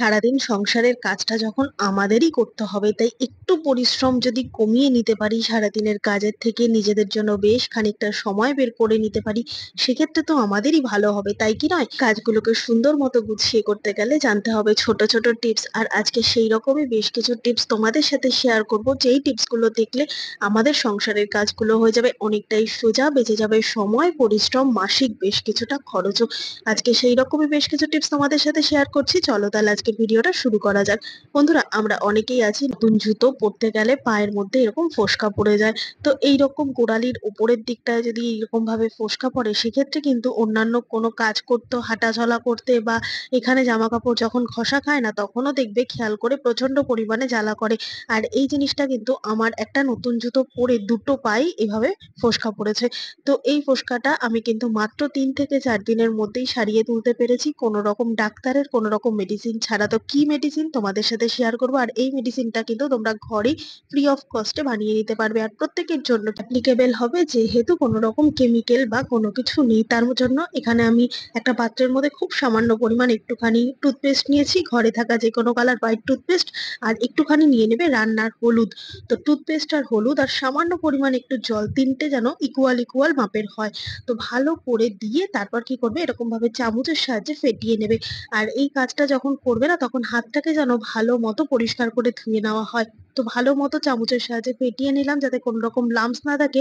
সারাদিন সংসারের কাজটা যখন আমাদেরই করতে হবে, তাই একটু পরিশ্রম যদি কমিয়ে নিতে পারি সারাদিনের কাজের থেকে, নিজেদের জন্য বেশ খানিকটা সময় বের করে নিতে পারি, সেক্ষেত্রে তো আমাদেরই ভালো হবে, তাই কি নয়? কাজগুলোকে সুন্দর মতো গুছিয়ে করতে গেলে জানতে হবে ছোট ছোট টিপস। আর আজকে সেই রকমই বেশ কিছু টিপস তোমাদের সাথে শেয়ার করব, যেই টিপস গুলো দেখলে আমাদের সংসারের কাজগুলো হয়ে যাবে অনেকটাই সোজা, বেঁচে যাবে সময়, পরিশ্রম, মাসিক বেশ কিছুটা খরচও। আজকে সেই রকমই বেশ কিছু টিপস তোমাদের সাথে শেয়ার করছি, চলো তাহলে আজকে ভিডিওটা শুরু করা যাক। বন্ধুরা, আমরা অনেকেই আছি নতুন জুতো পরতে গেলে পায়ের মধ্যে এরকম ফোস্কা পড়ে যায়। তো এই রকম গোড়ালির উপরের দিকটায় যদি এরকম ভাবে ফোস্কা পড়ে, সেক্ষেত্রে কিন্তু অন্যান্য কোনো কাজ করতে, হাঁটাচলা করতে বা এখানে জামা কাপড় যখন ঘষা খায় না, তখনও দেখবে খেয়াল করে প্রচন্ড পরিমাণে জ্বালা করে। আর এই জিনিসটা কিন্তু আমার একটা নতুন জুতো পরে দুটো পায়ে এভাবে ফোস্কা পড়েছে। তো এই ফোস্কাটা আমি কিন্তু মাত্র ৩ থেকে ৪ দিনের মধ্যেই সারিয়ে তুলতে পেরেছি, কোনো রকম ডাক্তারের কোনো রকম মেডিসিন ছাড়া। তো কি মেডিসিন তোমাদের সাথে শেয়ার করব, আর এই মেডিসিনটা কিন্তু তোমরা ঘরেই ফ্রি অফ কস্টে বানিয়ে নিতে পারবে, আর প্রত্যেকের জন্য অ্যাপ্লিকেবল হবে, যেহেতু কোনো রকম কেমিক্যাল বা কোনো কিছু নেই। তার জন্য এখানে আমি একটা পাত্রের মধ্যে খুব সামান্য পরিমাণ একটুখানি টুথপেস্ট নিয়েছি, ঘরে থাকা যে কোনো কালার হোয়াইট টুথপেস্ট, আর একটুখানি নিয়ে নেবে রান্নার হলুদ। তো টুথপেস্ট আর হলুদ আর সামান্য পরিমাণ একটু জল, তিনটে যেন ইকুয়াল ইকুয়াল মাপের হয়। তো ভালো করে দিয়ে তারপর কি করবে, এরকম ভাবে চামচের সাহায্যে ফেটিয়ে নেবে। আর এই কাজটা যখন করবে না, তখন হাতটাকে যেন ভালো মতো পরিষ্কার করে ধুয়ে নেওয়া হয়। তো ভালো মতো চামচের সাহায্যে ফেটিয়ে নিলাম, যাতে কোনো রকম লাম্পস না থাকে।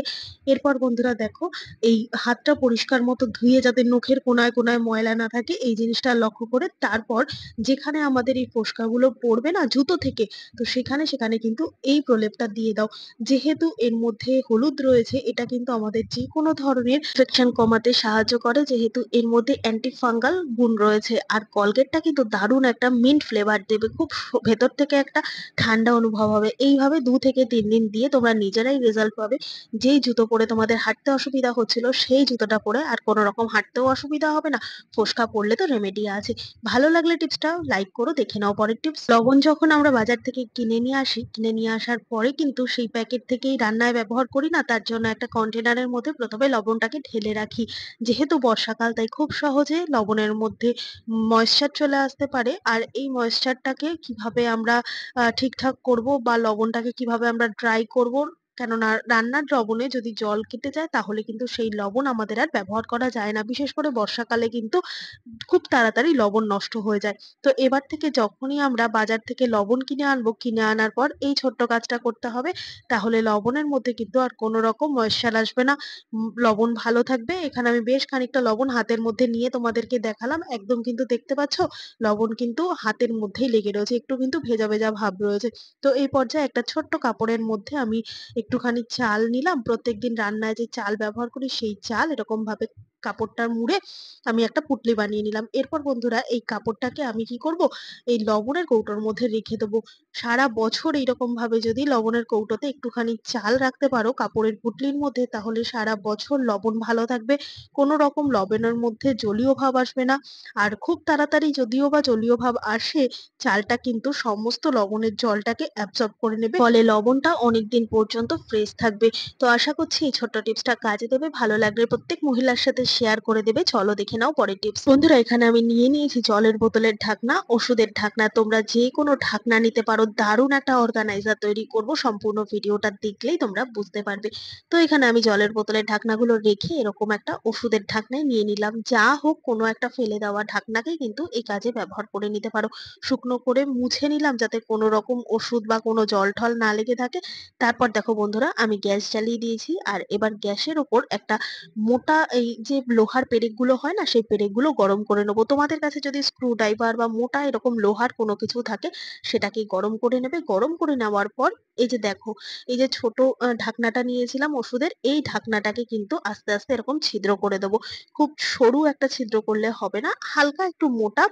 এরপর বন্ধুরা দেখো, এই হাতটা পরিষ্কার মতো ধুয়ে যাতে নখের কোনায় কোনায় ময়লা না থাকে, এই জিনিসটা লক্ষ্য করে তারপর যেখানে আমাদের এই ফোস্কাগুলো পড়বে না জুতো থেকে, তো সেখানে সেখানে কিন্তু এই প্রলেপটা দিয়ে দাও। যেহেতু এর মধ্যে হলুদ রয়েছে, এটা কিন্তু আমাদের যে কোনো ধরনের ইনফেকশন কমাতে সাহায্য করে, যেহেতু এর মধ্যে অ্যান্টি ফাঙ্গাল গুণ রয়েছে। আর কলগেটটা কিন্তু দারুণ একটা মিন্ট ফ্লেভার দেবে, খুব ভেতর থেকে একটা ঠান্ডা অনুভব হবে। এইভাবে 2 থেকে 3 দিন দিয়ে তোমরা নিজেরাই রেজাল্ট পাবে। যেই জুতো পরে তোমাদের হাঁটতে অসুবিধা হচ্ছিল, সেই জুতোটা পরে আর কোনো রকম হাঁটতেও অসুবিধা হবে না। ফোস্কা পড়লে তো রেমেডি আছে। ভালো লাগলে টিপসটা লাইক করো, দেখে নাও পরের টিপস। লবণ যখন আমরা বাজার থেকে কিনে নিয়ে আসি, কিনে নিয়ে আসার পরে কিন্তু সেই প্যাকেট থেকেই রান্নায় ব্যবহার করি না, তার জন্য একটা কন্টেনারের মধ্যে প্রথমে লবণটাকে ঢেলে রাখি। যেহেতু বর্ষাকাল, তাই খুব সহজে লবণের মধ্যে ময়েশ্চার চলে আসতে পারে। আর এই ময়েশ্চারটাকে কিভাবে আমরা ঠিকঠাক করব, বা লবণটাকে কিভাবে আমরা ড্রাই করব, কেননা রান্নার লবণে যদি জল কেটে যায়, তাহলে কিন্তু সেই লবণ আমাদের আর ব্যবহার করা যায় না। বিশেষ করে বর্ষাকালে কিন্তু খুব তাড়াতাড়ি লবণ নষ্ট হয়ে যায়। তো এবার থেকে যখনই আমরা বাজার থেকে লবণ কিনে আনবো, কিনে আনার পর এই ছোট্ট কাজটা করতে হবে। তাহলে লবণের মধ্যে কিন্তু আর কোনো রকম ময়েশ্চার আসবে না। লবণ ভালো থাকবে। এখানে আমি বেশ খানিকটা লবণ হাতের মধ্যে নিয়ে তোমাদেরকে দেখালাম। একদম কিন্তু দেখতে পাচ্ছ, লবণ কিন্তু হাতের মধ্যেই লেগে রয়েছে। একটু কিন্তু ভেজা ভেজা ভাব রয়েছে। তো এই পর্যায়ে একটা ছোট্ট কাপড়ের মধ্যে আমি একটুখানি চাল নিলাম। প্রত্যেকদিন রান্নায় যে চাল ব্যবহার করি, সেই চাল এরকম ভাবে কাপড়টা মুড়ে আমি একটা পুটলি বানিয়ে নিলাম। এরপর বন্ধুরা, এই কাপড়টাকে আমি কি করব, এই লবণের কৌটোর মধ্যে রেখে দেবো। সারা বছর এইরকম ভাবে যদি লবণের কৌটোতে একটুখানি চাল রাখতে পারো কাপড়ের পুটলির মধ্যে, তাহলে সারা বছর লবণ ভালো থাকবে। কোনো রকম লবণের মধ্যে জলীয় ভাব আসবে না। আর খুব তাড়াতাড়ি যদিও বা জলীয় ভাব আসে, চালটা কিন্তু সমস্ত লবণের জলটাকে অ্যাবজর্ব করে নেবে, ফলে লবণটা অনেকদিন পর্যন্ত ফ্রেশ থাকবে। তো আশা করছি এই ছোট্ট টিপসটা কাজে দেবে। ভালো লাগলে প্রত্যেক মহিলার সাথে শেয়ার করে দেবে। চলো দেখে নাও পরের টিপস। বন্ধুরা, এখানে আমি নিয়ে নিয়েছি জলের বোতলের ঢাকনা, ওষুধের ঢাকনা। তোমরা যে কোনো ঢাকনা নিতে পারো। দারুণ একটা অর্গানাইজার তৈরি করব, সম্পূর্ণ ভিডিওটা দেখলেই তোমরা বুঝতে পারবে। তো এখানে আমি জলের বোতলের ঢাকনাগুলো রেখে এরকম একটা ওষুধের ঢাকনায় নিয়ে নিলাম। যা হোক, কোনো একটা ফেলে দেওয়া ঢাকনাকে কিন্তু এই কাজে ব্যবহার করে নিতে পারো। শুকনো করে মুছে নিলাম, যাতে কোনো রকম ওষুধ বা কোনো জল টল না লেগে থাকে। তারপর দেখো বন্ধুরা, আমি গ্যাস জ্বালিয়ে দিয়েছি। আর এবার গ্যাসের ওপর একটা মোটা এই যে লোহার পেরেকগুলো হয় না, সেই পেরেকগুলো গরম করে নেবো। তোমাদের কাছে যদি স্ক্রু ড্রাইভার বা মোটা এরকম লোহার কোনো কিছু থাকে, সেটাকে গরম করে নেবে। গরম করে নেওয়ার পর এই যে দেখো, এই যে ছোট ঢাকনাটা নিয়েছিলাম ওষুধের, এই ঢাকনাটাকে কিন্তু আস্তে আস্তে এরকম ছিদ্র করে দেবো। খুব সরু একটা ছিদ্র করলে হবে না, হালকা একটু মোটা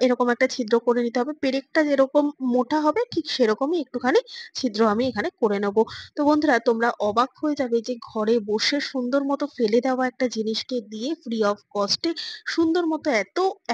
এরকম একটা ছিদ্র করে নিতে হবে। পেরেকটা যেরকম মোটা হবে, ঠিক সেরকমই একটুখানি ছিদ্র আমি এখানে করে নেবো। তো বন্ধুরা, তোমরা অবাক হয়ে যাবে যে ঘরে বসে সুন্দর মতো ফেলে দেওয়া একটা জিনিস আমাদেরকে দিয়ে ফ্রি অফ কস্টে সুন্দর মতো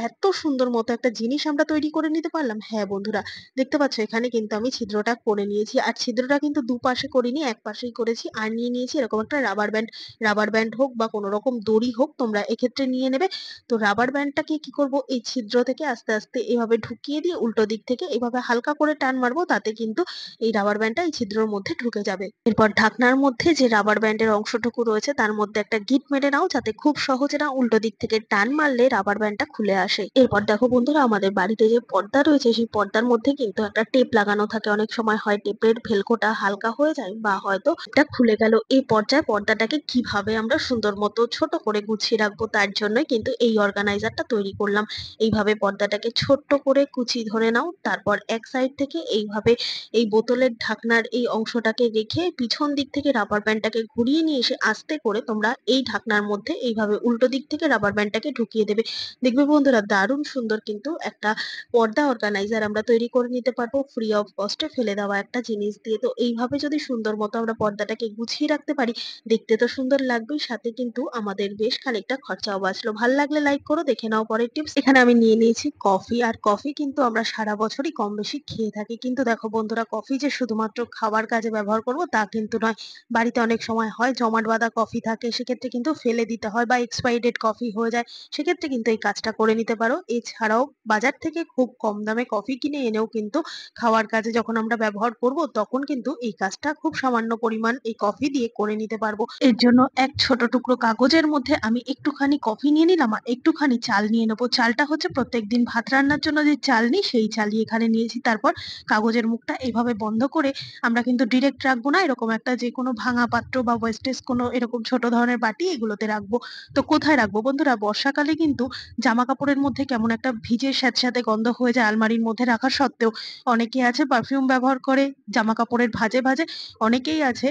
এত সুন্দর মতো একটা জিনিস আমরা তৈরি করে নিতে পারলাম। হ্যাঁ বন্ধুরা, দেখতে পাচ্ছ এখানে কিন্তু আমি ছিদ্রটা করে নিয়েছি। আর ছিদ্রটা কিন্তু দুপাশে করিনি, এক পাশেই করেছি। আর নিয়ে নিয়েছি এরকম একটা রাবার ব্যান্ড। রাবার ব্যান্ড হোক বা কোনো রকম দড়ি হোক তোমরা এক্ষেত্রে নিয়ে নেবে। তো রাবার ব্যান্ডটাকে কি করব, এই ছিদ্র থেকে আস্তে আস্তে এভাবে ঢুকিয়ে দিয়ে উল্টো দিক থেকে এভাবে হালকা করে টান মারবো, তাতে কিন্তু এই রাবার ব্যান্ডটা এই ছিদ্রের মধ্যে ঢুকে যাবে। এরপর ঢাকনার মধ্যে যে রাবার ব্যান্ডের অংশটুকু রয়েছে তার মধ্যে একটা গিঁট মেরে নাও, যাতে খুব সহজে না উল্টো দিক থেকে টান মারলে রাবার ব্যান্ডটা খুলে আসে। এরপর দেখো বন্ধুরা, আমাদের বাড়িতে যে পর্দা রয়েছে সেই পর্দার মধ্যে কিন্তু একটা টেপ লাগানো থাকে। অনেক সময় হয় টেপের ভেলকোটা হালকা হয়ে যায় বা হয়তো এটা খুলে গেল। এই পর্যায়ে পর্দাটাকে কিভাবে আমরা সুন্দর মতো ছোট করে গুছিয়ে রাখবো, তার জন্যই কিন্তু এই অর্গানাইজারটা তৈরি করলাম। এইভাবে পর্দাটাকে ছোট্ট করে কুচি ধরে নাও, তারপর এক সাইড থেকে এইভাবে এই বোতলের ঢাকনার এই অংশটাকে রেখে পিছন দিক থেকে রাবার ব্যান্ডটাকে ঘুরিয়ে নিয়ে এসে আস্তে করে তোমরা এই ঢাকনার মধ্যে এইভাবে উল্টো দিক থেকে রাবার ব্যান্ডটাকে ঢুকিয়ে দেবে। দেখবে বন্ধুরা, দারুণ সুন্দর কিন্তু একটা পর্দা অর্গানাইজার আমরা তৈরি করে নিতে পারবো ফ্রি অফ কস্টে ফেলে দেওয়া একটা জিনিস দিয়ে। তো এইভাবে যদি সুন্দর মতো আমরা পর্দাটাকে গুছিয়ে রাখতে পারি, দেখতে তো সুন্দর লাগবেই, সাথে কিন্তু আমাদের বেশ খানিকটা খরচাও বাঁচলো। ভাল লাগলে লাইক করো। দেখে নাও পরের টিপস। এখানে আমি নিয়ে নিয়েছি কফি। আর কফি কিন্তু আমরা সারা বছরই কম বেশি খেয়ে থাকি, কিন্তু দেখো বন্ধুরা, কফি যে শুধুমাত্র খাওয়ার কাজে ব্যবহার করব তা কিন্তু নয়। বাড়িতে অনেক সময় হয় জমাট বাঁধা কফি থাকে, সেক্ষেত্রে কিন্তু ফেলে দিতে হয় বা এক্সপায়ারি ডেট কফি হয়ে যায়। সেক্ষেত্রে কিন্তু এই কাজটা করে নিতে পারো। এছাড়াও বাজার থেকে খুব কম দামে কফি কিনে এনেও কিন্তু খাওয়ার কাজে যখন আমরা ব্যবহার করব, তখন কিন্তু এই কাজটা খুব সামান্য পরিমাণ এই কফি দিয়ে করে নিতে পারবো। এর জন্য এক ছোট টুকরো কাগজের মধ্যে আমি একটুখানি কফি নিয়ে নিলাম আর একটুখানি চাল নিয়ে নেবো। চালটা হচ্ছে প্রত্যেকদিন ভাত রান্নার জন্য যে চাল নিই সেই চালই এখানে নিয়েছি। তারপর কাগজের মুখটা এভাবে বন্ধ করে আমরা কিন্তু ডিরেক্ট রাখবো না, এরকম একটা যে কোনো ভাঙা পাত্র বা ওয়েস্টেজ কোনো এরকম ছোট ধরনের বাটি এগুলোতে রাখবো। তো কোথায় রাখবো বন্ধুরা, বর্ষাকালে কিন্তু জামা কাপড়ের মধ্যে কেমন একটা ভিজে স্যাঁতস্যাঁতে গন্ধ হয়ে যায় আলমারির মধ্যে রাখা সত্ত্বেও। অনেকে আছে পারফিউম ব্যবহার করে জামা কাপড়ের ভাঁজে ভাঁজে, অনেকেই আছে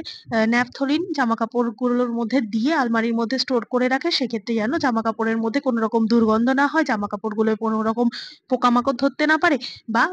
ন্যাপথলিন জামা কাপড়গুলোর মধ্যে দিয়ে আলমারির মধ্যে স্টোর করে রাখে। সেক্ষেত্রে যেন জামা কাপড়ের মধ্যে কোনো রকম দুর্গন্ধ না হয়, জামা কাপড়গুলো কোনো রকম পোকামাকড় ধরতে না পারে, বা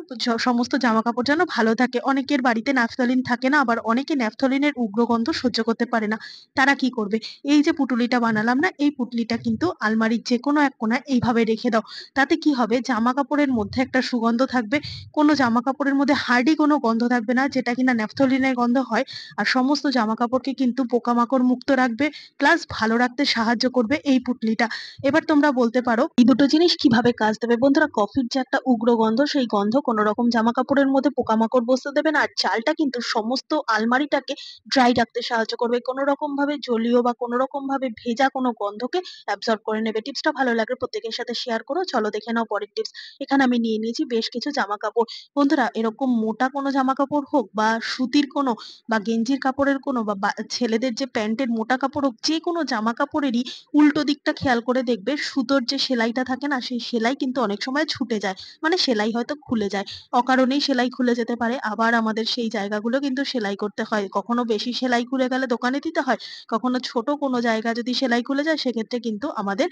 সমস্ত জামা কাপড় যেন ভালো থাকে। অনেকের বাড়িতে ন্যাপথলিন থাকে না, আবার অনেকে ন্যাপথলিনের উগ্র গন্ধ সহ্য করতে পারে না। তারা কি করবে, এই যে পুটুলিটা বানালাম না, এই পুটলিটা কিন্তু আলমারির যে কোনো এক কোণায় এইভাবে রেখে দাও। তাতে কি হবে, জামা কাপড়ের মধ্যে একটা সুগন্ধ থাকবে, কোনো জামা কাপড়ের মধ্যে হার্ডি কোনো গন্ধ থাকবে না, যেটা কিনা ন্যাপথলিনের গন্ধ হয়। আর সমস্ত জামা কাপড়কে কিন্তু পোকামাকড় মুক্ত রাখবে, প্লাস ভালো রাখতে সাহায্য করবে এই পুটলিটা। এবার তোমরা বলতে পারো এই দুটো জিনিস কিভাবে কাজ দেবে। বন্ধুরা, কফির যে একটা উগ্র গন্ধ, সেই গন্ধ কোনো রকম জামা কাপড়ের মধ্যে পোকামাকড় বসতে দেবে না। আর চালটা কিন্তু সমস্ত আলমারিটাকে ড্রাই রাখতে সাহায্য করবে, কোনো রকম ভাবে জলীয় বা কোনো রকম ভাবে ভেজা কোনো গন্ধকে অ্যাবজর্ব করে নেবে। টিপসটা ভালো লাগলে প্রত্যেকের সাথে শেয়ার করো। চলো দেখে নাও পরের টিপস। এখানে আমি নিয়ে নিয়েছি বেশ কিছু জামা কাপড়। বন্ধুরা, এরকম মোটা কোনো জামা কাপড় হোক বা সুতির কোনো বা গেঞ্জির কাপড়ের কোনো বা ছেলেদের যে প্যান্টের মোটা কাপড় হোক, যে কোনো জামা কাপড়েরই উল্টো দিকটা খেয়াল করে দেখবে, সুতোর যে সেলাইটা থাকে না, সেই সেলাই কিন্তু অনেক সময় ছুটে যায়, মানে সেলাই হয়তো খুলে যায়। অকারণেই সেলাই খুলে যেতে পারে, আবার আমাদের সেই জায়গাগুলো কিন্তু সেলাই করতে হয়। কখনো বেশি সেলাই খুলে গেলে দোকানে দিতে হয়, কখনো ছোট কোনো জায়গা যদি সেলাই খুলে যায় সেক্ষেত্রে কিন্তু আমাদের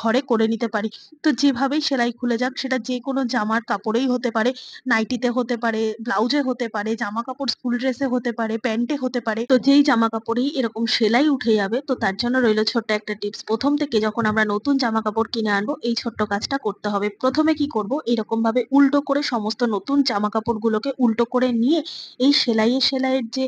ঘরে করে নিতে পারি। তো যেভাবেই সেলাই খুলে যাক, সেটা যে কোনো জামার কাপড়েই হতে পারে, নাইটিতে হতে পারে, ব্লাউজে হতে পারে, জামা কাপড় স্কুল ড্রেসে হতে পারে, প্যান্টে হতে পারে। তো যেই জামা কাপড়েই এরকম সেলাই উঠে যাবে, তো তার জন্য রইলো ছোট্ট একটা টিপস। প্রথম থেকে যখন আমরা নতুন জামা কাপড় কিনে আনবো, এই ছোট্ট কাজটা করতে হবে। প্রথমে কি করব, এরকম ভাবে উল্টো করে সমস্ত নতুন জামা কাপড়গুলোকে উল্টো করে নিয়ে এই সেলাইয়ের যে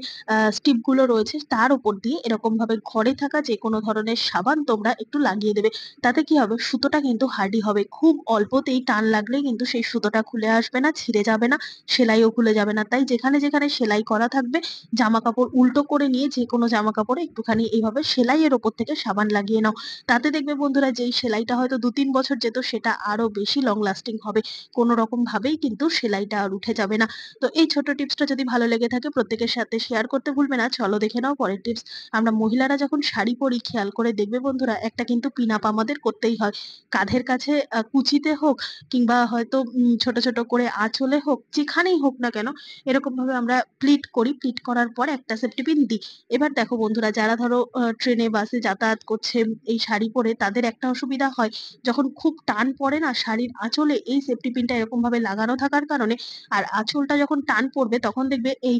স্টিপ গুলো রয়েছে তার উপর দিয়ে এরকম ভাবে ঘরে থাকা যে কোনো ধরনের সাবান তোমরা একটু লাগিয়ে দেবে। তাতে কি হবে, সুতোটা কিন্তু হার্ডি হবে। খুব অল্পতেই টান লাগলেই কিন্তু সেই সুতোটা খুলে আসবে না, ছিঁড়ে যাবে না, সেলাইও খুলে যাবে না। তাই যেখানে যেখানে সেলাই করা থাকবে, জামা কাপড় উল্টো করে নিয়ে যে কোনো জামা কাপড়ে একটুখানি এইভাবে সেলাইয়ের ওপর থেকে সাবান লাগিয়ে নাও। তাতে দেখবে বন্ধুরা, যেই সেলাইটা হয়তো ২-৩ বছর যেত, সেটা আরো বেশি লং লাস্টিং হবে। কোনো রকম ভাবেই কিন্তু সেলাইটা আর উঠে যাবে না। তো এই ছোট টিপসটা যদি ভালো লেগে থাকে প্রত্যেকের সাথে শেয়ার করতে ভুলবে না। চলো দেখে নাও পরের টিপস। আমরা মহিলারা যখন শাড়ি পরি, খেয়াল করে দেখবে বন্ধুরা, একটা কিন্তু পিন আপ আমাদের করতেই হয়। কাঁধের কাছে কুচিতে হোক, কিংবা হয়তো ছোট ছোট করে আঁচলে হোক, যেখানেই হোক না কেন, এরকম ভাবে আমরা প্লিট করি। প্লিট করার পর একটা সেফটি পিন দিই। এবার দেখো বন্ধুরা, যারা ধরো ট্রেনে বাসে যাতায়াত করছে এই শাড়ি পরে, তাদের একটা অসুবিধা হয়, যখন খুব টান পড়ে না শাড়ির আঁচলে, এই সেফটি পিনটা এরকম ভাবে লাগানো থাকার কারণে, আর আঁচলটা যখন টান পড়বে তখন দেখবে এই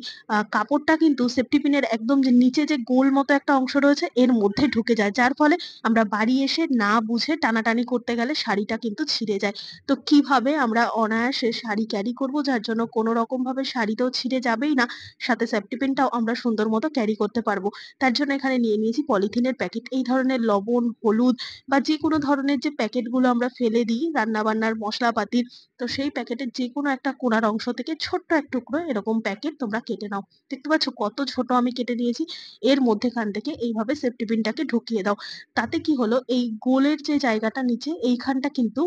কাপড়টা কিন্তু সেফটি পিনের একদম যে নিচে যে গোল মতো একটা অংশ রয়েছে এর মধ্যে ঢুকে যায়, যার ফলে ফলে আমরা বাড়ি এসে না বুঝে টানাটানি করতে গেলে শাড়িটা কিন্তু ছিঁড়ে যায়। তো কিভাবে আমরা অনায়াসে শাড়ি ক্যারি করব যার জন্য কোনো রকম ভাবে শাড়ি তো ছিঁড়ে যাবেই না, সাথে সেফটি পিনটাও আমরা সুন্দর মতো ক্যারি করতে পারবো। তার জন্য এখানে নিয়ে নিয়েছি পলিথিনের প্যাকেট। এই ধরনের লবণ, হলুদ বা যেকোনো ধরনের যে প্যাকেটগুলো আমরা ফেলে দিই রান্না-বান্নার মশলাপাতির, তো সেই প্যাকেটের যেকোনো একটা কোণার অংশ থেকে ছোট্ট এক টুকরো এরকম প্যাকেট তোমরা কেটে নাও। দেখতে পাচ্ছ কত ছোট আমি কেটে নিয়েছি। এর মধ্যেখান থেকে এইভাবে সেফটি পিনটাকে ঢুকিয়ে দাও। তাতে কি হলো, এই গোলের যে জায়গাটা নিচে এইখানটা কিন্তু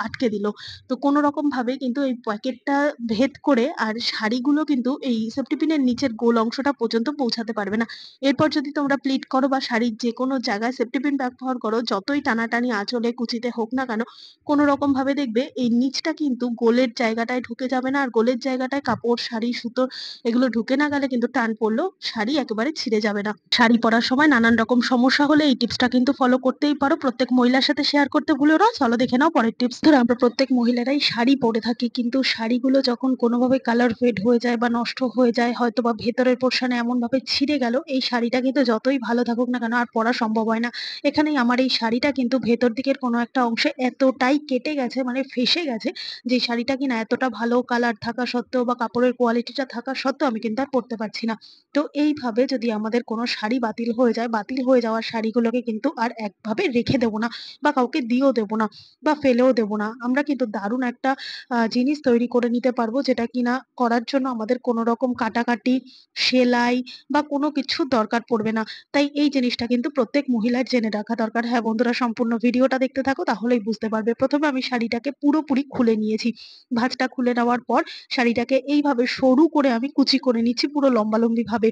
আটকে দিল। তো কোনো রকম ভাবে কিন্তু এই প্যাকেটটা ভেদ করে আর শাড়িগুলো কিন্তু এই সেফটি পিনের নিচের গোল অংশটা পর্যন্ত পৌঁছাতে পারবে না। এরপর যদি তোমরা প্লিট করো বা শাড়ির যেকোনো জায়গায় সেফটি পিন ব্যবহার করো, যতই টানাটানি আঁচলে কুচিতে হোক না কেন, কোনো রকম ভাবে দেখবে এই নিচটা কিন্তু গোলের জায়গাটায় ঢুকে যাবে না। আর গোলের জায়গাটায় কাপড়, শাড়ি, সুতো এগুলো ঢুকে না গেলে কিন্তু টান পড়লেও শাড়ি একেবারে ছিঁড়ে যাবে না। শাড়ি পরার সময় নানান রকম সমস্যা হলে এই টিপসটা কিন্তু ফলো করতেই পারো। প্রত্যেক মহিলার সাথে শেয়ার করতে ভুলো না। চলো দেখে নাও পরের টিপস। ধরো আমরা প্রত্যেক মহিলারাই শাড়ি পরে থাকি, কিন্তু শাড়িগুলো যখন কোনোভাবে কালার ফেড হয়ে যায় বা নষ্ট হয়ে যায়, হয়তো বা ভেতরের পোর্শনে এমন ভাবে ছিঁড়ে গেল, এই শাড়িটা কিন্তু যতই ভালো থাকুক না কেন আর পরা সম্ভব হয় না। এখানেই আমার এই শাড়িটা কিন্তু ভেতর দিকের কোনো একটা অংশে এতটাই কেটে গেছে, মানে ফেঁসে গেছে, যে শাড়িটা কিনা এতটা ভালো কালার থাকা সত্ত্বেও বা কাপড়ের কোয়ালিটিটা থাকা সত্ত্বেও আমি কিন্তু আর পরতে পারছি না। তো এইভাবে যদি আমাদের কোনো শাড়ি বাতিল হয়ে যায়, বাতিল হয়ে যাওয়ার শাড়িগুলোকে কিন্তু আর একভাবে রেখে দেবো না বা কাউকে দিয়েও দেবো না বা ফেলেও দেবো না। আমরা কিন্তু দারুণ একটা জিনিস তৈরি করে নিতে পারবো, যেটা কিনা করার জন্য আমাদের কোনো রকম কাটাকাটি, সেলাই বা কোনো কিছুর দরকার পড়বে না। তাই এই জিনিসটা কিন্তু প্রত্যেক মহিলার জেনে রাখা দরকার। হ্যাঁ বন্ধুরা, সম্পূর্ণ ভিডিওটা দেখতে থাকো, তাহলেই বুঝতে পারবে। প্রথমে আমি শাড়িটাকে পুরোপুরি খুলে নিয়েছি। ভাঁজটা খুলে নেওয়ার পর শাড়িটাকে এইভাবে সরু করে আমি কুচি করে নিচ্ছি পুরো লম্বালম্বি ভাবে।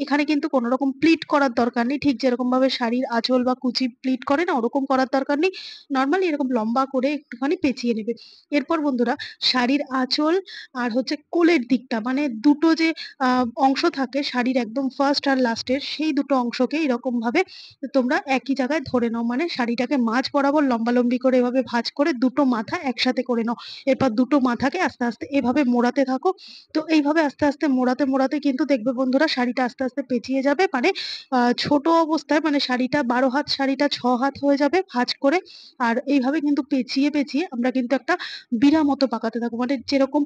এখানে কিন্তু কোনো রকম প্লিট করার দরকার নেই। ঠিক যেরকম ভাবে শাড়ির আঁচল বা কুচি প্লিট করে না, ওরকম করার দরকার নেই। নরমালি এরকম লম্বা করে একটুখানি পেঁচিয়ে নেবে। এরপর বন্ধুরা, শাড়ির আঁচল আর হচ্ছে কোলের দিকটা, মানে দুটো যে অংশ থাকে শাড়ির একদম ফার্স্ট আর লাস্টের, সেই দুটো অংশকে এরকম ভাবে তোমরা একই জায়গায় ধরে নাও। মানে শাড়িটাকে মাঝ বরাবর লম্বালম্বি করে এভাবে ভাঁজ করে দুটো মাথা একসাথে করে নাও। এরপর দুটো মাথাকে আস্তে আস্তে এভাবে মোড়াতে থাকো। তো এইভাবে আস্তে আস্তে মোড়াতে মোড়াতে কিন্তু দেখবে বন্ধুরা শাড়িটা আস্তে আস্তে পেঁচিয়ে যাবে। মানে ছোট অবস্থায়, মানে শাড়িটা 12 হাত শাড়িটা 6 হাত হয়ে যাবে ভাঁজ করে। আর এইভাবে কিন্তু পেঁচিয়ে পেঁচিয়ে আমরা কিন্তু একটা বিড়া মতো পাকাতে থাকবো। মানে যেরকম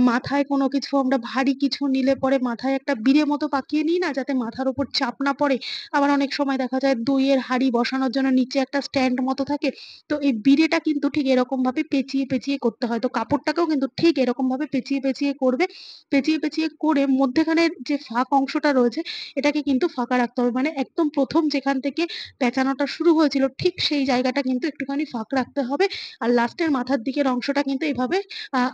মাথায় কোনো কিছু আমরা ভারী কিছু নিলে পরে মাথায় একটা বিড়ে মতো পাকিয়ে নিই না, যাতে মাথার উপর চাপ না পড়ে। আবার অনেক সময় দেখা যায় দইয়ের হাঁড়ি বসানোর জন্য নিচে একটা স্ট্যান্ড মতো থাকে। তো এই বিড়েটা কিন্তু ঠিক এরকম ভাবে পেঁচিয়ে পেঁচিয়ে করতে হয়। তো কাপড়টাকেও কিন্তু ঠিক এরকম ভাবে পেঁচিয়ে পেঁচিয়ে করবে। পেঁচিয়ে পেঁচিয়ে করে মধ্যেখানের যে ফাঁক অংশটা রয়েছে, এটাকে কিন্তু ফাঁকা রাখতে হবে। মানে একদম প্রথম যেখান থেকে পেঁচানোটা শুরু হয়েছিল ঠিক সেই জায়গাটা কিন্তু একটুখানি ফাঁক রাখতে হবে। আর লাস্টের মাথার দিকের অংশটা কিন্তু এইভাবে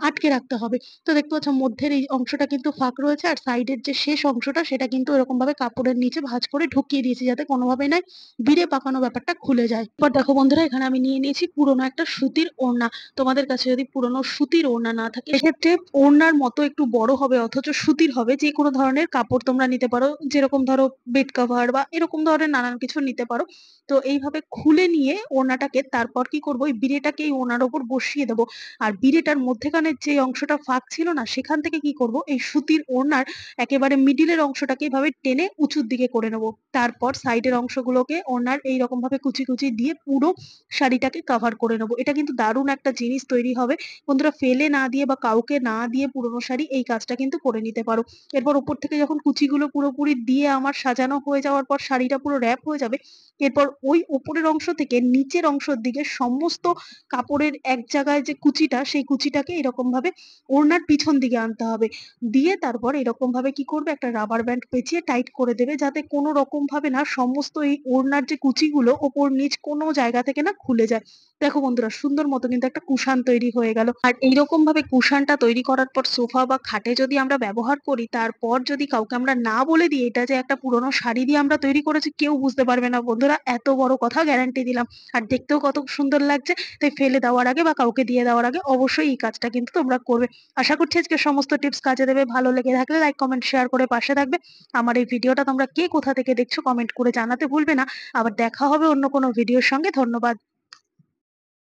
আটকে রাখতে হবে। তো দেখতে পাচ্ছ মধ্যের এই অংশটা কিন্তু ফাঁক রয়েছে, আর সাইডের যে শেষ অংশটা সেটা কিন্তু এরকম ভাবে কাপড়ের নিচে ভাঁজ করে ঢুকিয়ে দিয়েছি, যাতে কোনোভাবে না বিড়ে পাকানো ব্যাপারটা খুলে যায়। এবার দেখো বন্ধুরা, এখানে আমি নিয়ে নিয়েছি পুরোনো একটা সুতির ওড়না। তোমাদের কাছে যদি পুরোনো সুতির ওড়না না থাকে, সেক্ষেত্রে ওড়নার মতো একটু বড় হবে অথচ সুতির হবে, যে কোনো ধরনের কাপড় তোমরা নিতে পারো। যেরকম ধরো বেড কভার বা এরকম ধরনের নানান কিছু নিতে পারো। তো এইভাবে খুলে নিয়ে ওড়নাটাকে তারপর কি করবো, ওই বিড়েটাকে এই ওড়নার ওপর বসিয়ে দেবো। আর বিড়েটার মধ্যেখানের যে অংশটা ফাঁক ছিল না, সেখান থেকে কি করব, এই সুতির ওড়নার একেবারে মিডিলের অংশটাকে এভাবে টেনে উঁচুর দিকে করে নেব। তারপর সাইডের অংশগুলোকে ওড়নার এইরকম ভাবে কুচি কুচি দিয়ে পুরো শাড়িটাকে কভার করে নেবো। এটা কিন্তু দারুণ একটা জিনিস তৈরি হবে। বন্ধুরা, ফেলে না দিয়ে বা কাউকে না দিয়ে পুরোনো শাড়ি এই কাজটা কিন্তু করে নিতে পারো। এরপর উপর থেকে যখন কুচিগুলো পুরোপুরি দিয়ে আমার সাজানো হয়ে যাওয়ার পর শাড়িটা পুরো র‍্যাপ হয়ে যাবে, এরপর ওই উপরের অংশ থেকে নিচের অংশের দিকে সমস্ত কাপড়ের এক জায়গায় যে কুচিটা, সেই কুচিটাকে এরকম ভাবে ওড়নার পিছন দিকে আনতে হবে। দিয়ে তারপর এরকম ভাবে কি করবে, একটা রাবার ব্যান্ড পেঁচিয়ে টাইট করে দেবে, যাতে কোনো রকম ভাবে না সমস্ত এই ওড়নার যে কুচিগুলো ওপর নিচ কোনো জায়গা থেকে না খুলে যায়। দেখো বন্ধুরা, সুন্দর মতো কিন্তু একটা কুশান তৈরি হয়ে গেল। আর এইরকম ভাবে কুশানটা তৈরি করার পর সোফা বা খাটে যদি আমরা ব্যবহার করি, তারপর যদি কাউকে আমরা না বলে দিই এটা যে একটা পুরোনো শাড়ি দিয়ে আমরা তৈরি করেছি, কেউ বুঝতে পারবে না বন্ধুরা, এত বড় কথা গ্যারান্টি দিলাম। আর দেখতেও কত সুন্দর লাগছে। তাই ফেলে দেওয়ার আগে বা কাউকে দিয়ে দেওয়ার আগে অবশ্যই এই কাজটা কিন্তু তোমরা করবে। আশা করছি আজকে সমস্ত টিপস কাজে দেবে। ভালো লেগে থাকলে লাইক, কমেন্ট, শেয়ার করে পাশে থাকবে। আমার এই ভিডিওটা তোমরা কে কোথা থেকে দেখছো কমেন্ট করে জানাতে ভুলবে না। আবার দেখা হবে অন্য কোনো ভিডিওর সঙ্গে। ধন্যবাদ।